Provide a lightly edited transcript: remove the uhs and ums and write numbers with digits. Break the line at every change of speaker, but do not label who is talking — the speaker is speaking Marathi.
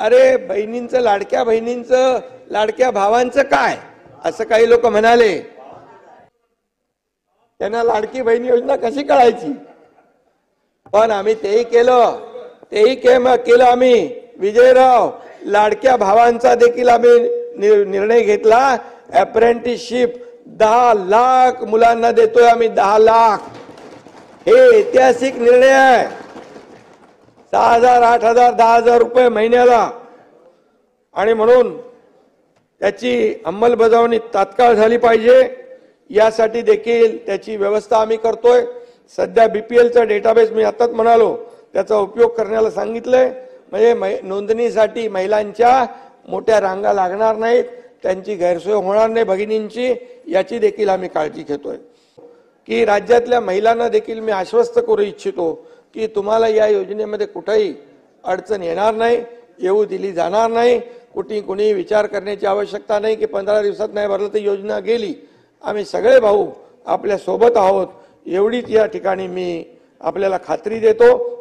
अरे बहिणींचं, लाडक्या बहिणींचं, लाडक्या भावांचं काय, असं काही लोक म्हणाले. त्यांना लाडकी बहीण योजना कशी कळायची? पण आम्ही तेही केलं आम्ही. विजयराव, लाडक्या भावांचा देखील आम्ही निर्णय घेतला. अप्रेंटिसशिप 10 लाख मुलांना देतोय आम्ही, 10 लाख. हे ऐतिहासिक निर्णय आहे. 6,000, 8,000, 10,000 रुपये महिन्याला. आणि म्हणून त्याची अंमलबजावणी तात्काळ झाली पाहिजे. यासाठी देखील त्याची व्यवस्था आम्ही करतोय. सध्या बीपीएलचा डेटाबेस मी आताच म्हणालो त्याचा उपयोग करण्याला सांगितलंय. म्हणजे नोंदणीसाठी महिलांच्या मोठ्या रांगा लागणार नाहीत, त्यांची गैरसोय होणार नाही भगिनींची, याची देखील आम्ही काळजी घेतोय. की राज्यातल्या महिलांना देखील मी आश्वस्त करू इच्छितो की तुम्हाला या योजनेमध्ये कुठेही अडचण येणार नाही, येऊ दिली जाणार नाही. कुणी विचार करण्याची आवश्यकता नाही की 15 दिवसात नाही भरलं तर योजना गेली. आम्ही सगळे भाऊ आपल्या सोबत आहोत, एवढीच या ठिकाणी मी आपल्याला खात्री देतो.